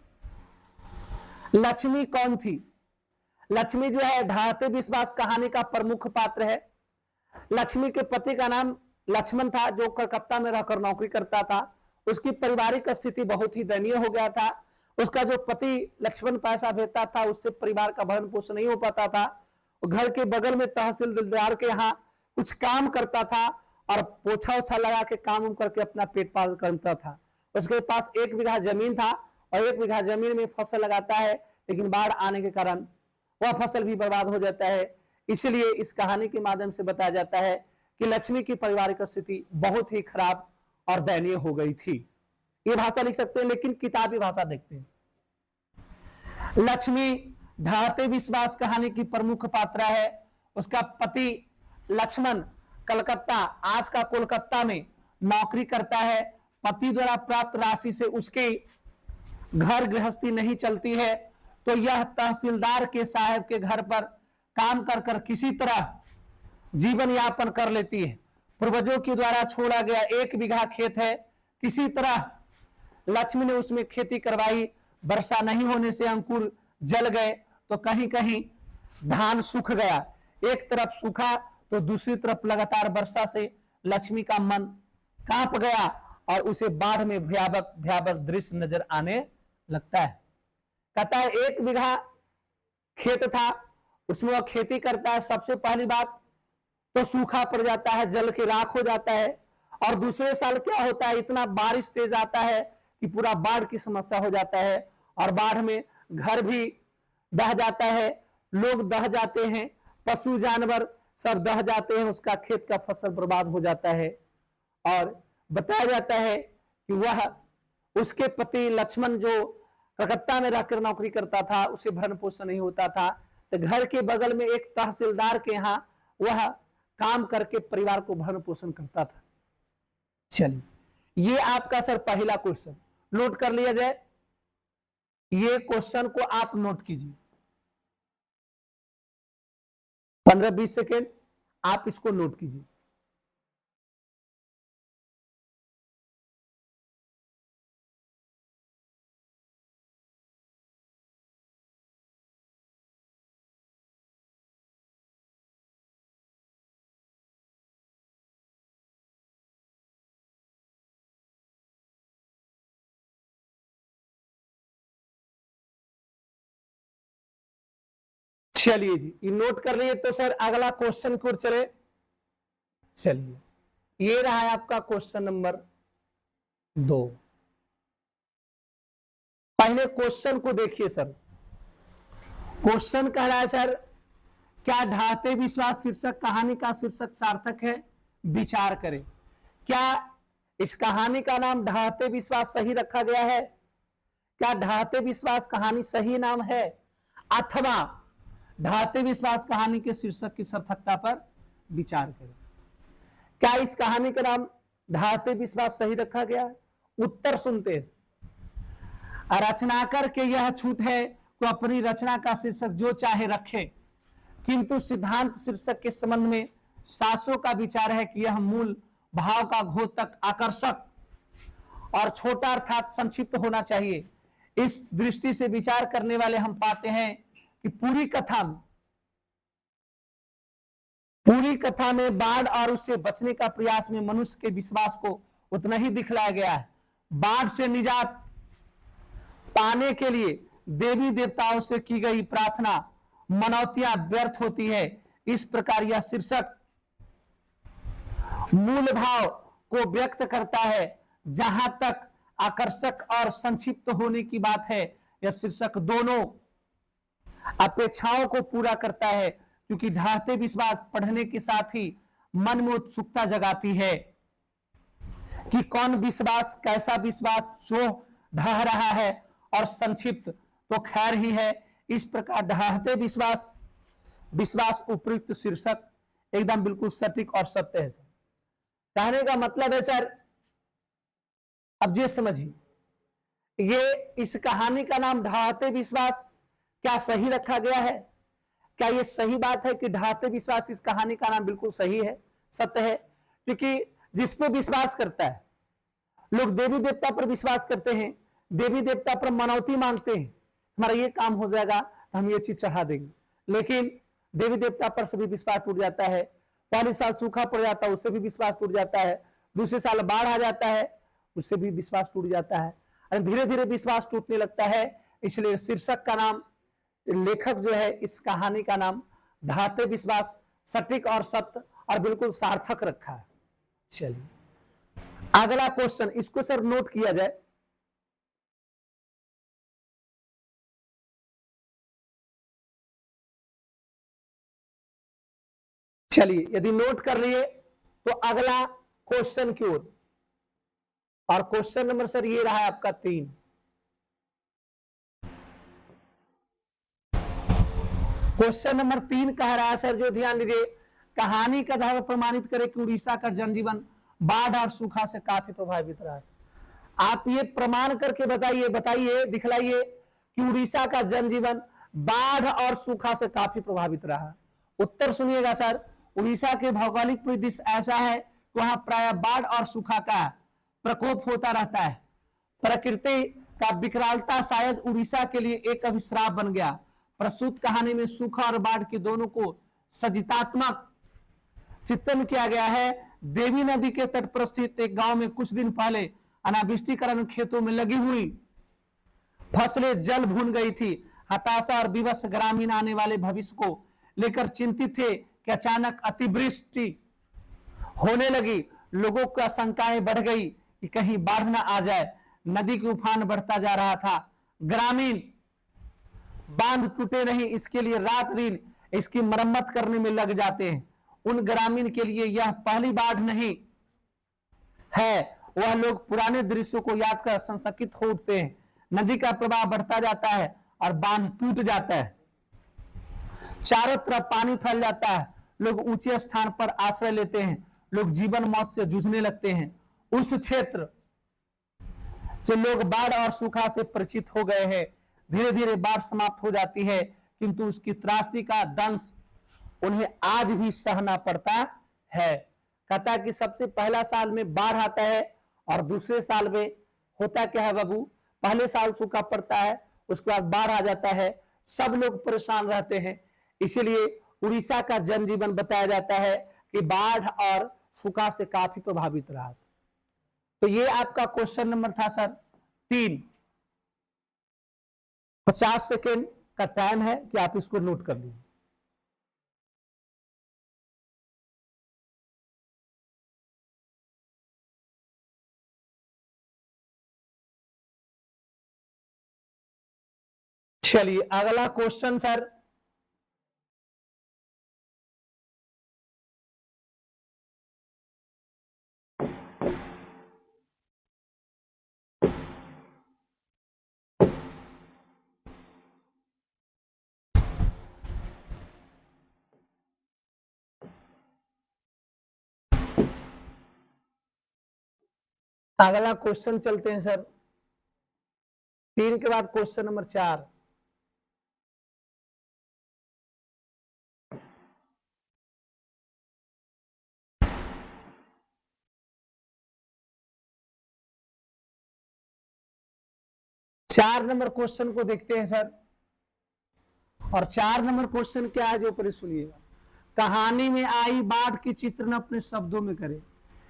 लक्ष्मी कौन थी? लक्ष्मी जो है ढाहते विश्वास कहानी का प्रमुख पात्र है। लक्ष्मी के पति का नाम लक्ष्मण था, जो कलकत्ता में रहकर नौकरी करता था। उसकी पारिवारिक स्थिति बहुत ही दयनीय हो गया था। उसका जो पति लक्ष्मण पैसा भेजता था, उससे परिवार का भरण पोषण नहीं हो पाता था। घर के बगल में तहसीलदार के यहाँ कुछ काम करता था और पोछा ओछा लगा के काम करके अपना पेट पाल करता था। उसके पास 1 बीघा जमीन था और 1 बीघा जमीन में फसल लगाता है, लेकिन बाढ़ आने के कारण वह फसल भी बर्बाद हो जाता है। इसलिए इस कहानी के माध्यम से बताया जाता है कि लक्ष्मी की पारिवारिक स्थिति बहुत ही खराब और दयनीय हो गई थी। ये भाषा लिख सकते हैं, लेकिन किताबी भाषा देखते हैं। लक्ष्मी ढाते विश्वास कहानी की प्रमुख पात्रा है। उसका पति लक्ष्मण कलकत्ता, आज का कोलकाता में नौकरी करता है। पति द्वारा प्राप्त राशि से उसके घर गृहस्थी नहीं चलती है, तो यह तहसीलदार के साहब के घर पर काम कर कर किसी तरह जीवन यापन कर लेती है। पूर्वजों के द्वारा छोड़ा गया 1 बीघा खेत है। किसी तरह लक्ष्मी ने उसमें खेती करवाई। वर्षा नहीं होने से अंकुर जल गए, तो कहीं कहीं धान सूख गया। एक तरफ सूखा तो दूसरी तरफ लगातार वर्षा से लक्ष्मी का मन कांप गया और उसे बाढ़ में भयावह दृश्य नजर आने लगता है। कहता है 1 बीघा खेत था, उसमें वह खेती करता है। सबसे पहली बात तो सूखा पड़ जाता है, जल के राख हो जाता है। और दूसरे साल क्या होता है, इतना बारिश तेज आता है कि पूरा बाढ़ की समस्या हो जाता है और बाढ़ में घर भी बह जाता है, लोग दह जाते हैं, पशु जानवर सब दह जाते हैं, उसका खेत का फसल बर्बाद हो जाता है। और बताया जाता है कि वह उसके पति लक्ष्मण जो कलकत्ता में रहकर नौकरी करता था, उसे भरण पोषण नहीं होता था, तो घर के बगल में एक तहसीलदार के यहाँ वह काम करके परिवार को भरण पोषण करता था। चलिए, ये आपका सर पहला क्वेश्चन नोट कर लिया जाए। ये क्वेश्चन को आप नोट कीजिए, 15-20 सेकेंड आप इसको नोट कीजिए। चलिए जी, ये नोट कर लिए तो सर अगला क्वेश्चन की ओर चले। चलिए, ये रहा है आपका क्वेश्चन नंबर 2। पहले क्वेश्चन को देखिए सर। क्वेश्चन कह रहा है सर, क्या ढाते विश्वास शीर्षक कहानी का शीर्षक सार्थक है? विचार करें। क्या इस कहानी का नाम ढाते विश्वास सही रखा गया है? क्या ढाते विश्वास कहानी सही नाम है, अथवा ढाते विश्वास कहानी के शीर्षक की सार्थकता पर विचार करें। क्या इस कहानी का नाम ढाते विश्वास सही रखा गया है? उत्तर सुनते हैं। रचनाकार के यह छूट है तो अपनी रचना का शीर्षक जो चाहे रखे, किंतु सिद्धांत शीर्षक के संबंध में शासकों का विचार है कि यह मूल भाव का घोतक, आकर्षक और छोटा अर्थात संक्षिप्त होना चाहिए। इस दृष्टि से विचार करने वाले हम पाते हैं कि पूरी कथा में बाढ़ और उससे बचने का प्रयास में मनुष्य के विश्वास को उतना ही दिखलाया गया है। बाढ़ से निजात पाने के लिए देवी देवताओं से की गई प्रार्थना, मनौतियां व्यर्थ होती है। इस प्रकार यह शीर्षक मूल भाव को व्यक्त करता है। जहां तक आकर्षक और संक्षिप्त होने की बात है, यह शीर्षक दोनों अपेक्षाओं को पूरा करता है, क्योंकि ढाते विश्वास पढ़ने के साथ ही मन में उत्सुकता जगाती है कि कौन विश्वास, कैसा विश्वास जो ढह रहा है, और संक्षिप्त तो खैर ही है। इस प्रकार ढाते विश्वास उपयुक्त शीर्षक एकदम बिल्कुल सटीक और सत्य है। कहने का मतलब है सर, अब ये समझिए, ये इस कहानी का नाम ढाते विश्वास क्या सही रखा गया है? क्या यह सही बात है कि ढाते विश्वास इस कहानी का नाम बिल्कुल सही है, सत्य है? क्योंकि जिस पे विश्वास करता है, लोग देवी देवता पर विश्वास करते हैं, देवी देवता पर मनौती मांगते हैं, हमारा ये काम हो जाएगा तो हम ये चीज चढ़ा देंगे, लेकिन देवी देवता पर सभी विश्वास टूट जाता है। पहले साल सूखा पड़ जाता है, उससे भी विश्वास टूट जाता है। दूसरे साल बाढ़ आ जाता है, उससे भी विश्वास टूट जाता है। और धीरे धीरे विश्वास टूटने लगता है। इसलिए शीर्षक का नाम, लेखक जो है इस कहानी का नाम ढाते विश्वास, सटीक और सत्य और बिल्कुल सार्थक रखा है। चलिए अगला क्वेश्चन, इसको सर नोट किया जाए। चलिए यदि नोट कर लिए तो अगला क्वेश्चन की ओर, और क्वेश्चन नंबर सर ये रहा है आपका 3। क्वेश्चन नंबर 3 कह रहा है सर, जो ध्यान दीजिए, कहानी का धारा प्रमाणित करे कि उड़ीसा का जनजीवन बाढ़ और सूखा से काफी प्रभावित रहा। आप ये प्रमाण करके बताइए दिखलाइए कि उड़ीसा का जनजीवन बाढ़ और सूखा से काफी प्रभावित रहा। उत्तर सुनिएगा सर, उड़ीसा के भौगोलिक परिदृश्य ऐसा है कि वहां प्राय बाढ़ और सूखा का प्रकोप होता रहता है। प्रकृति का विकरालता शायद उड़ीसा के लिए एक अभिश्राप बन गया। प्रस्तुत कहानी में सूखा और बाढ़ के दोनों को सजितात्मक चित्रण किया गया है। देवी नदी के तट पर स्थित एक गांव में कुछ दिन पहले अनावृष्टिकरण खेतों में लगी हुई फसलें जल भून गई थी। हताशा और विवश ग्रामीण आने वाले भविष्य को लेकर चिंतित थे कि अचानक अतिवृष्टि होने लगी। लोगों की आशंकाएं बढ़ गई कि कहीं बाढ़ न आ जाए। नदी की उफान बढ़ता जा रहा था। ग्रामीण बांध टूटे नहीं, इसके लिए रात दिन इसकी मरम्मत करने में लग जाते हैं। उन ग्रामीण के लिए यह पहली बाढ़ नहीं है। वह लोग पुराने दृश्यों को याद कर संशकित हो उठते हैं। नदी का प्रवाह बढ़ता जाता है और बांध टूट जाता है। चारों तरफ पानी फैल जाता है। लोग ऊंचे स्थान पर आश्रय लेते हैं। लोग जीवन मौत से जूझने लगते हैं। उस क्षेत्र जो लोग बाढ़ और सूखा से परिचित हो गए हैं, धीरे धीरे बाढ़ समाप्त हो जाती है, किंतु उसकी त्रासदी का दंश उन्हें आज भी सहना पड़ता है। कहता है कि सबसे पहला साल में बाढ़ आता है और दूसरे साल में होता क्या है बाबू, पहले साल सूखा पड़ता है, उसके बाद बाढ़ आ जाता है। सब लोग परेशान रहते हैं। इसीलिए उड़ीसा का जनजीवन बताया जाता है कि बाढ़ और सूखा से काफी प्रभावित रहा। तो ये आपका क्वेश्चन नंबर था सर 3। 50 सेकेंड का टाइम है कि आप इसको नोट कर लीजिए। चलिए अगला क्वेश्चन सर, अगला क्वेश्चन चलते हैं सर 3 के बाद क्वेश्चन नंबर 4। चार नंबर क्वेश्चन को देखते हैं सर। और 4 नंबर क्वेश्चन क्या है जो पर सुनिएगा। कहानी में आई बाढ़ की चित्रण अपने शब्दों में करें।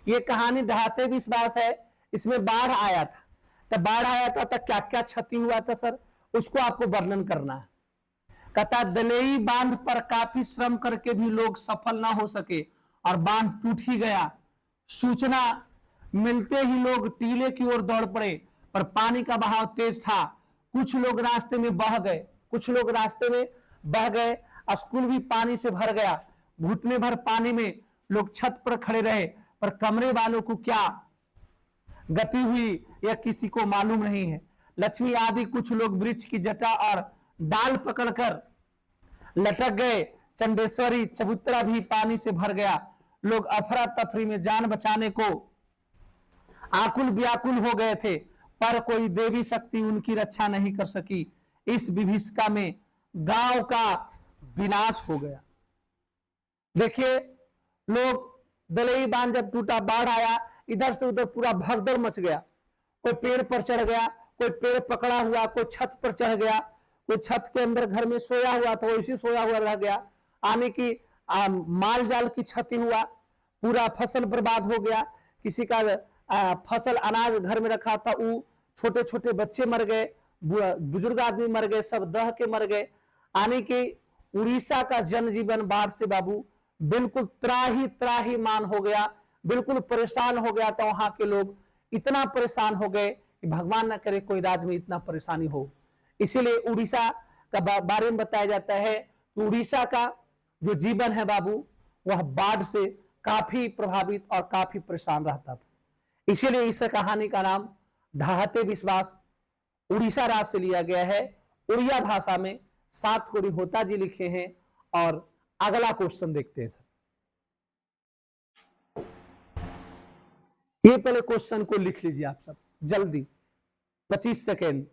ये कहानी ढाते विश्वास है। इसमें बाढ़ आया था, तब बाढ़ आया था तब क्या क्या क्षति हुआ था सर, उसको आपको वर्णन करना है। कहता दलेई बांध पर काफी श्रम करके भी लोग सफल ना हो सके और बांध टूट ही गया। सूचना मिलते ही लोग टीले की ओर दौड़ पड़े, पर पानी का बहाव तेज था। कुछ लोग रास्ते में बह गए। स्कूल भी पानी से भर गया। घुटने भर पानी में लोग छत पर खड़े रहे, पर कमरे वालों को क्या गति हुई यह किसी को मालूम नहीं है। लक्ष्मी आदि कुछ लोग वृक्ष की जटा और डाल पकड़कर लटक गए। चंडेश्वरी चबूतरा भी पानी से भर गया। लोग अफरा तफरी में जान बचाने को आकुल व्याकुल हो गए थे, पर कोई देवी शक्ति उनकी रक्षा नहीं कर सकी। इस विभीषिका में गांव का विनाश हो गया। देखिए, लोग दलई बांध जब टूटा, बाढ़ आया, इधर से उधर पूरा भगदड़ मच गया। कोई पेड़ पर चढ़ गया, कोई पेड़ पकड़ा हुआ, कोई छत पर चढ़ गया, कोई छत के अंदर घर में सोया हुआ था, वैसे सोया हुआ रह गया। आने की माल जाल की क्षति हुआ, पूरा फसल बर्बाद हो गया, किसी का फसल अनाज घर में रखा था वो छोटे छोटे बच्चे मर गए, बुजुर्ग आदमी मर गए, सब दह के मर गए। आने के उड़ीसा का जनजीवन बाढ़ से बाबू बिल्कुल त्राही त्राही मान हो गया, बिल्कुल परेशान हो गया था। वहां के लोग इतना परेशान हो गए कि भगवान न करे कोई राज्य में इतना परेशानी हो। इसीलिए उड़ीसा का बारे में बताया जाता है कि उड़ीसा का जो जीवन है बाबू वह बाढ़ से काफी प्रभावित और काफी परेशान रहता था। इसीलिए इस कहानी का नाम ढाहते विश्वास उड़ीसा राज्य से लिया गया है। उड़िया भाषा में सातकोड़ी होता जी लिखे हैं। और अगला क्वेश्चन देखते हैं सर। ये पहले क्वेश्चन को लिख लीजिए आप सब जल्दी, 25 सेकेंड।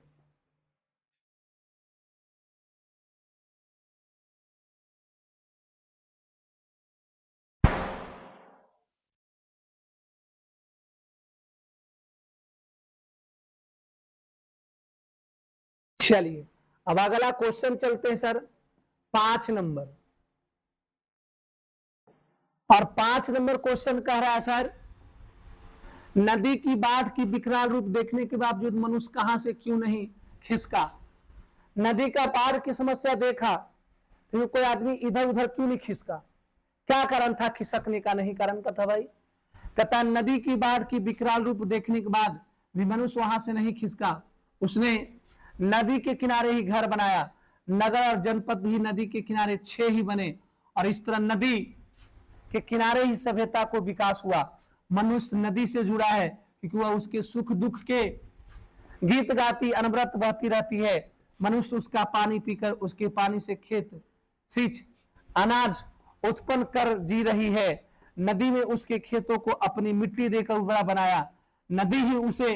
चलिए अब अगला क्वेश्चन चलते हैं सर 5 नंबर। और 5 नंबर क्वेश्चन कह रहा है सर, नदी की बाढ़ की विकराल रूप देखने के बावजूद मनुष्य कहां से क्यों नहीं खिसका। नदी का बाढ़ की समस्या देखा तो कोई आदमी इधर उधर क्यों नहीं खिसका, क्या कारण था खिसकने का? नहीं कारण का था भाई, कहता नदी की बाढ़ की विकराल रूप देखने के बाद भी मनुष्य वहां से नहीं खिसका। उसने नदी के किनारे ही घर बनाया, नगर और जनपद भी नदी के किनारे 6 ही बने, और इस तरह नदी के किनारे ही सभ्यता को विकास हुआ। मनुष्य नदी से जुड़ा है क्योंकि वह उसके सुख दुख के गीत गाती अनवरत बहती रहती है। मनुष्य उसका पानी पीकर उसके पानी से खेत सींच अनाज उत्पन्न कर जी रही है। नदी में उसके खेतों को अपनी मिट्टी देकर उर्वरा बनाया, नदी ही उसे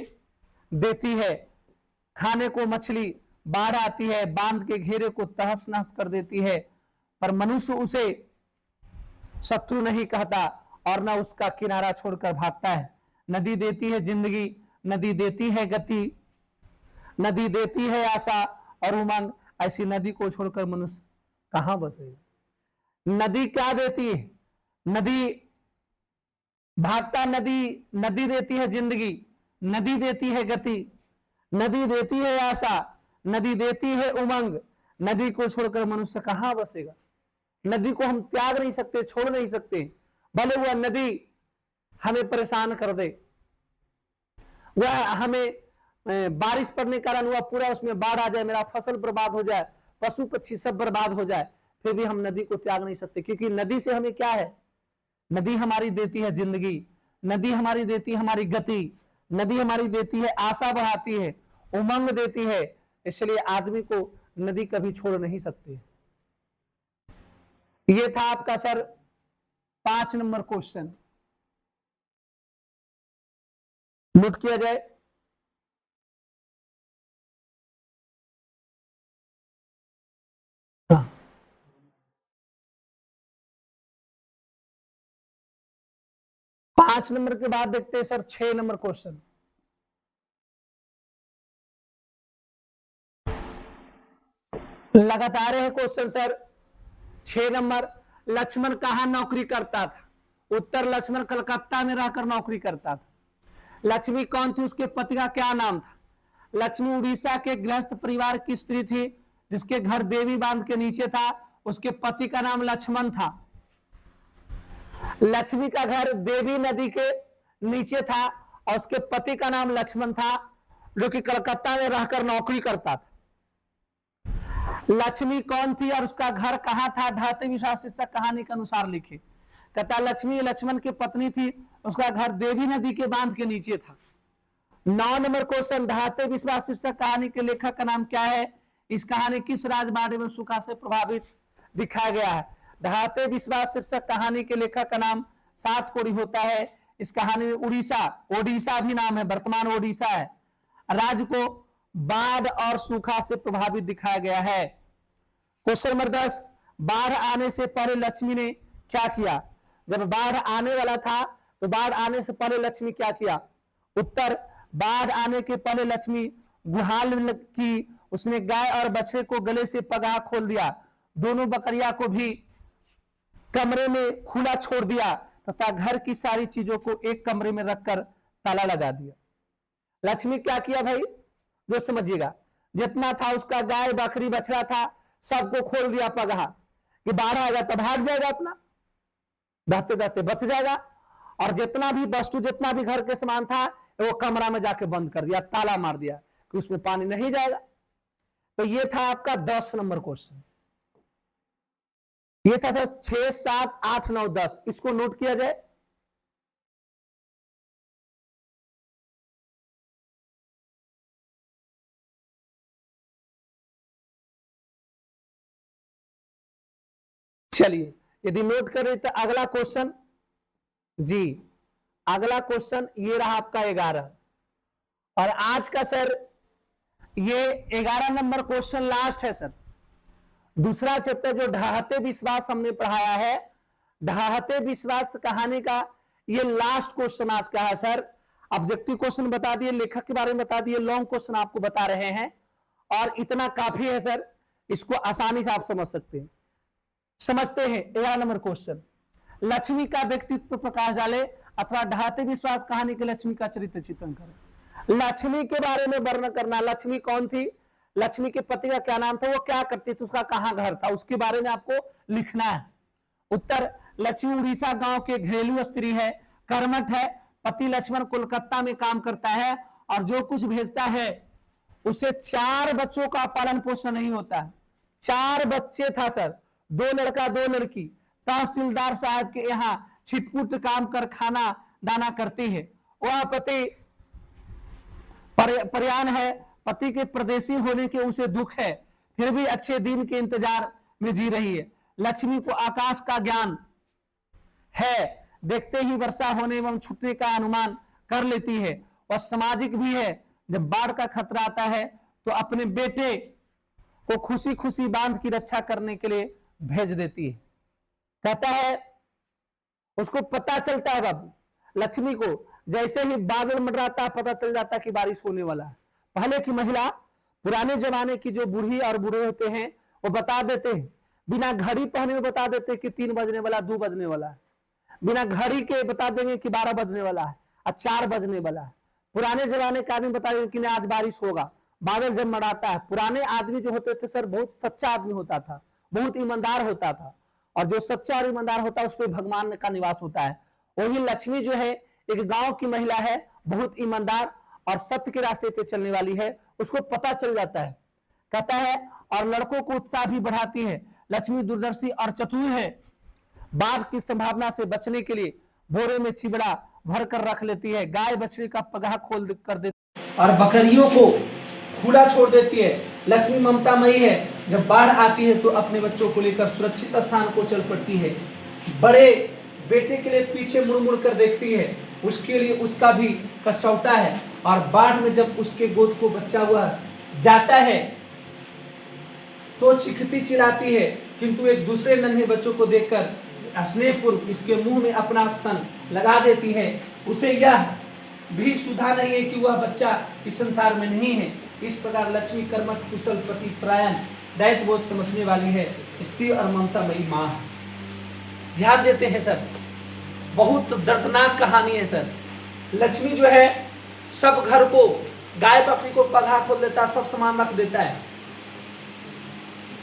देती है खाने को मछली। बाढ़ आती है, बांध के घेरे को तहस नहस कर देती है, पर मनुष्य उसे शत्रु नहीं कहता और न उसका किनारा छोड़कर भागता है। नदी देती है जिंदगी, नदी देती है गति, नदी देती है आशा और उमंग। ऐसी नदी को छोड़कर मनुष्य कहां बसेगा। नदी क्या देती है? नदी भागता, नदी देती है जिंदगी, नदी देती है गति, नदी देती है आशा, नदी देती है उमंग। नदी को छोड़कर मनुष्य कहां बसेगा। नदी को हम त्याग नहीं सकते, छोड़ नहीं सकते, भले वह नदी हमें परेशान कर दे, वह हमें बारिश पड़ने के कारण वह पूरा उसमें बाढ़ आ जाए, मेरा फसल बर्बाद हो जाए, पशु पक्षी सब बर्बाद हो जाए, फिर भी हम नदी को त्याग नहीं सकते। क्योंकि नदी से हमें क्या है, नदी हमारी देती है जिंदगी, नदी हमारी देती है हमारी गति, नदी हमारी देती है आशा बढ़ाती है, उमंग देती है। इसलिए आदमी को नदी कभी छोड़ नहीं सकती। ये था आपका सर 5 नंबर क्वेश्चन। नोट किया जाए। हाँ। 5 नंबर के बाद देखते हैं सर 6 नंबर क्वेश्चन। लगातार है क्वेश्चन सर। 6 नंबर, लक्ष्मण कहां नौकरी करता था? उत्तर, लक्ष्मण कलकत्ता में रहकर नौकरी करता था। लक्ष्मी कौन थी? उसके पति का क्या नाम था? लक्ष्मी उड़ीसा के गृहस्थ परिवार की स्त्री थी जिसके घर देवी बांध के नीचे था। उसके पति का नाम लक्ष्मण था। लक्ष्मी का घर देवी नदी के नीचे था और उसके पति का नाम लक्ष्मण था, जो कि कलकत्ता में रहकर नौकरी करता था। लक्ष्मी कौन थी और उसका घर कहां था? ढाते विश्वास शीर्षक कहानी के अनुसार लिखे। कहता लक्ष्मी लक्ष्मण की पत्नी थी, उसका घर देवी नदी के बांध के नीचे था। 9 नंबर क्वेश्चन, ढाते विश्वास शीर्षक कहानी के लेखक का नाम क्या है? इस कहानी किस राजबाड़े में सूखा से प्रभावित दिखाया गया है? ढाते विश्वास शीर्षक कहानी के लेखक का नाम सातकोड़ी होता है। इस कहानी में ओडिशा भी नाम है, वर्तमान ओडिशा है, राज्य को बाढ़ और सूखा से प्रभावित दिखाया गया है। क्वेश्चन नंबर 10, बाढ़ आने से पहले लक्ष्मी ने क्या किया? जब बाढ़ आने वाला था तो बाढ़ आने से पहले लक्ष्मी क्या किया? उत्तर, बाढ़ आने के पहले लक्ष्मी गुहाल की, उसने गाय और बछड़े को गले से पगाह खोल दिया, दोनों बकरिया को भी कमरे में खुला छोड़ दिया तथा घर की सारी चीजों को एक कमरे में रखकर ताला लगा दिया। लक्ष्मी क्या किया भाई, जो समझिएगा, जितना था उसका गाय बकरी बछड़ा था सबको खोल दिया पगहा कि बाहर आएगा तो भाग जाएगा, अपना बहते बहते बच जाएगा। और जितना भी वस्तु, जितना भी घर के सामान था वो कमरा में जाके बंद कर दिया, ताला मार दिया कि उसमें पानी नहीं जाएगा। तो ये था आपका 10 नंबर क्वेश्चन। ये था सर 6, 7, 8, 9, 10। इसको नोट किया जाए। चलिए, यदि नोट करें तो अगला क्वेश्चन जी, अगला क्वेश्चन ये रहा आपका 11। और आज का सर ये 11 नंबर क्वेश्चन लास्ट है सर। दूसरा चैप्टर जो ढाहते विश्वास हमने पढ़ाया है, ढाहते विश्वास कहानी का ये लास्ट क्वेश्चन आज का है सर। ऑब्जेक्टिव क्वेश्चन बता दिए, लेखक के बारे में बता दिए, लॉन्ग क्वेश्चन आपको बता रहे हैं और इतना काफी है सर, इसको आसानी से आप समझ सकते हैं। समझते हैं 11 नंबर क्वेश्चन। लक्ष्मी का व्यक्तित्व प्रकाश डाले अथवा ढाहते विश्वास कहानी के लक्ष्मी का चरित्र चित्रण करें। लक्ष्मी के बारे में वर्णन करना, लक्ष्मी कौन थी, लक्ष्मी के पति का क्या नाम था, वो क्या करती थी, उसका कहां घर था, उसके बारे में आपको लिखना है। उत्तर, लक्ष्मी उड़ीसा गांव के घरेलू स्त्री है, कर्मठ है, पति लक्ष्मण कोलकाता में काम करता है और जो कुछ भेजता है उसे 4 बच्चों का पालन पोषण नहीं होता है। 4 बच्चे था सर, 2 लड़का 2 लड़की, तहसीलदार साहब के यहाँ छिटपुट काम कर खाना दाना करती है। वह पति प्रयाण है, पति के परदेसी होने के उसे दुख है, फिर भी अच्छे दिन के इंतजार में जी रही है। लक्ष्मी को आकाश का ज्ञान है, देखते ही वर्षा होने एवं छूटने का अनुमान कर लेती है। वह सामाजिक भी है, जब बाढ़ का खतरा आता है तो अपने बेटे को खुशी खुशी बांध की रक्षा करने के लिए भेज देती है। कहता है उसको पता चलता है बाबू, लक्ष्मी को जैसे ही बादल मंडराता है पता चल जाता है कि बारिश होने वाला है। पहले की महिला, पुराने जमाने की जो बूढ़ी और बूढ़े होते हैं वो बता देते हैं, बिना घड़ी पहने हुए बता देते हैं कि 3 बजने वाला, 2 बजने वाला है। बिना घड़ी के बता देंगे कि 12 बजने वाला है और 4 बजने वाला है। पुराने जमाने का आदमी बता देंगे कि आज बारिश होगा, बादल जब मंडराता है। पुराने आदमी जो होते थे सर, बहुत सच्चा आदमी होता था, बहुत ईमानदार होता था, और जो सच्चा और ईमानदार होता है उस पर भगवान का निवास होता है। वही लक्ष्मी जो है एक गांव की महिला है, बहुत ईमानदार और सत्य के रास्ते पे चलने वाली है, उसको पता चल जाता है। कहता है और लड़कों को उत्साह भी बढ़ाती है। लक्ष्मी दूरदर्शी और चतुर है, बाढ़ की संभावना से बचने के लिए बोरे में चिबड़ा भर कर रख लेती है, गाय बछड़ी का पगाह खोल कर देती है और बकरियों को खुला छोड़ देती है। लक्ष्मी ममतामयी है, जब बाढ़ आती है तो अपने बच्चों को लेकर सुरक्षित स्थान को चल पड़ती है। बड़े बेटे के लिए पीछे मुड़ मुड़ कर देखती है, उसके लिए उसका भी कष्ट होता है। और बाढ़ में जब उसके गोद को बच्चा हुआ जाता है तो चीखती चिल्लाती है, किंतु एक दूसरे नन्हे बच्चों को देखकर स्नेहपूर्वक इसके मुंह में अपना स्तन लगा देती है। उसे यह भी सुधा नहीं है कि वह बच्चा इस संसार में नहीं है। इस प्रकार लक्ष्मी कर्मठ, कुशल, पति परायण, दायित्व बोध समझने वाली है, स्त्री और ममतामयी मां। ध्यान देते हैं सर, बहुत दर्दनाक कहानी है सर। लक्ष्मी जो है सब घर को, गाय बकरी को पगाह खोल देता है, सब सामान रख देता है।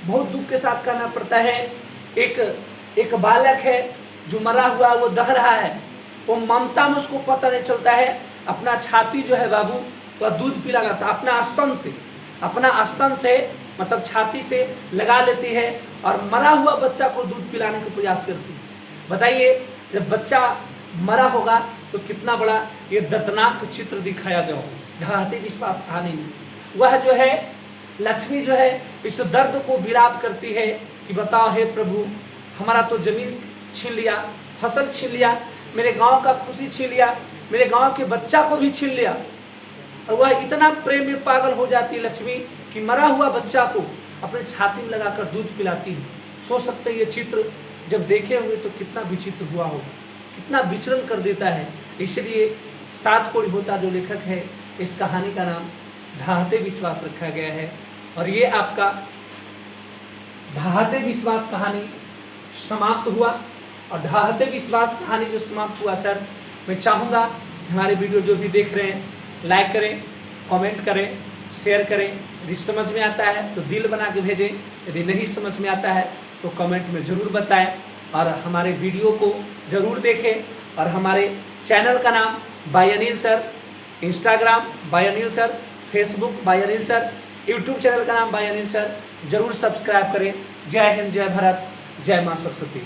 बहुत दुख के साथ कहना पड़ता है, एक बालक है जो मरा हुआ, वो दह रहा है, वो ममता में उसको पता नहीं चलता है, अपना छाती जो है बाबू वह दूध पिला था, अपना स्तन से मतलब छाती से लगा लेती है और मरा हुआ बच्चा को दूध पिलाने का प्रयास करती है। बताइए, जब बच्चा मरा होगा तो कितना बड़ा ये दर्दनाक चित्र दिखाया गया होगा ढाहते विश्वास कहानी में। वह जो है लक्ष्मी जो है इस दर्द को विलाप करती है कि बताओ हे प्रभु, हमारा तो जमीन छीन लिया, फसल छीन लिया, मेरे गांव का खुशी छीन लिया, मेरे गांव के बच्चा को भी छीन लिया। और वह इतना प्रेम में पागल हो जाती है लक्ष्मी कि मरा हुआ बच्चा को अपने छाती में लगाकर दूध पिलाती है। सोच सकते हैं ये चित्र जब देखे होंगे तो कितना विचित्र हुआ होगा, कितना विचरण कर देता है। इसलिए 7 कोड़ी होता जो लेखक है, इस कहानी का नाम ढाहते विश्वास रखा गया है। और ये आपका ढाहते विश्वास कहानी समाप्त हुआ। और ढाहते विश्वास कहानी जो समाप्त हुआ सर, मैं चाहूँगा हमारे वीडियो जो भी देख रहे हैं लाइक करें, कमेंट करें, शेयर करें। यदि समझ में आता है तो दिल बना के भेजें, यदि नहीं समझ में आता है तो कमेंट में ज़रूर बताएं और हमारे वीडियो को ज़रूर देखें। और हमारे चैनल का नाम by Anil sir, Instagram by Anil sir, Facebook by Anil sir, YouTube channel का नाम बाय अनिल सर, जरूर सब्सक्राइब करें। जय हिंद, जय भारत, जय माँ सरस्वती।